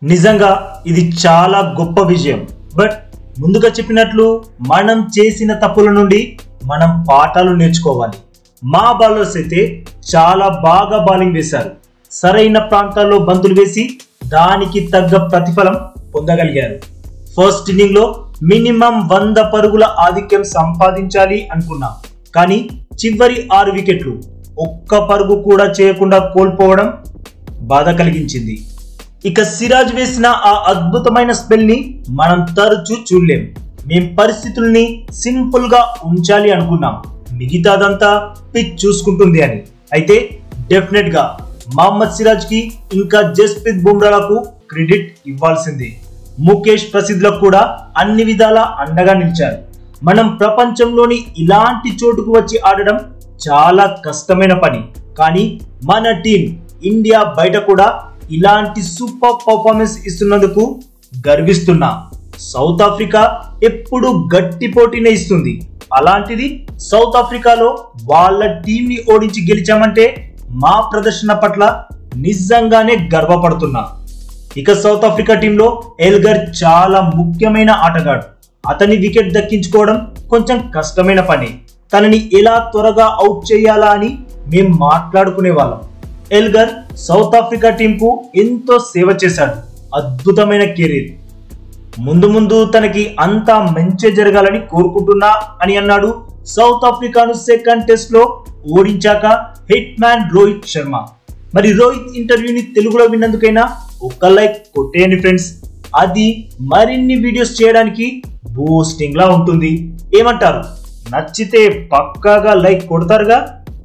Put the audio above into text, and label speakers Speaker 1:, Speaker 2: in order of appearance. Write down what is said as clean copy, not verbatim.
Speaker 1: నిజంగా ఇది చాలా గొప్ప విజయం. బట్ ముందుగా చెప్పినట్లు మనం చేసిన తప్పుల నుండి మనం పాఠాలు నేర్చుకోవాలి. మా బౌలర్స్ అయితే చాలా బాగా బౌలింగ్ వేశారు. సరైన ప్రాంతాల్లో బంతులు వేసి దానికి తగ్గ ప్రతిఫలం పొందగలిగారు. ఫస్ట్ ఇన్నింగ్ లో మినిమం 100 పరుగుల ఆధిక్యం సంపాదించాలి అనుకున్నాం. కానీ చివరి 6 వికెట్లు ఒక్క పరుగు కూడా చేయకుండా కోల్పోవడం బాధ కలిగించింది. ఇక సిరాజ్ వేసిన ఆ అద్భుతమైన స్పెల్ ని మనం తరచూ చూడలేం. మేం పరిస్థితుల్ని సింపుల్ గా ఉంచాలి అనుకున్నాం, మిగతాదంతా పిచ్ చూసుకుంటుంది అని. అయితే డెఫినెట్ గా మహమ్మద్ సిరాజ్ కి ఇంకా జస్ప్రీత్ బుమ్రాలకు క్రెడిట్ ఇవ్వాల్సిందే. ముఖేష్ ప్రసిద్ధ్లకు కూడా అన్ని విధాలా అండగా నిలిచారు. మనం ప్రపంచంలోని ఇలాంటి చోటుకు వచ్చి ఆడడం చాలా కష్టమైన పని. కానీ మన టీం ఇండియా బయట కూడా ఇలాంటి సూపర్ పర్ఫార్మెన్స్ ఇస్తున్నందుకు గర్విస్తున్నా. సౌత్ ఆఫ్రికా ఎప్పుడు గట్టి పోటీనే ఇస్తుంది. అలాంటిది సౌత్ ఆఫ్రికాలో వాళ్ళ టీం ని ఓడించి గెలిచామంటే మా ప్రదర్శన పట్ల నిజంగానే గర్వపడుతున్నా. ఇక సౌత్ ఆఫ్రికా టీంలో ఎల్గర్ చాలా ముఖ్యమైన ఆటగాడు. అతని వికెట్ దక్కించుకోవడం కొంచెం కష్టమైన పని. తనని ఎలా త్వరగా అవుట్ చేయాలా అని మేం మాట్లాడుకునే వాళ్ళం. ఎల్గర్ సౌత్ ఆఫ్రికా టీం కు ఎంతో సేవ చేశాడు. అద్భుతమైన కెరీర్. ముందు తనకి అంతా మంచి జరగాలని కోరుకుంటున్నా అని అన్నాడు. సౌత్ ఆఫ్రికాను సెకండ్ టెస్ట్ లో ఓడించాక హిట్ మ్యాన్ రోహిత్ శర్మ. మరి రోహిత్ ఇంటర్వ్యూని తెలుగులో విన్నందుకైనా ఒక లైక్ కొట్టేయండి ఫ్రెండ్స్. అది మరిన్ని వీడియోస్ చేయడానికి బూస్టింగ్ లా ఉంటుంది. ఏమంటారు? నచ్చితే పక్కాగా లైక్ కొడతారుగా.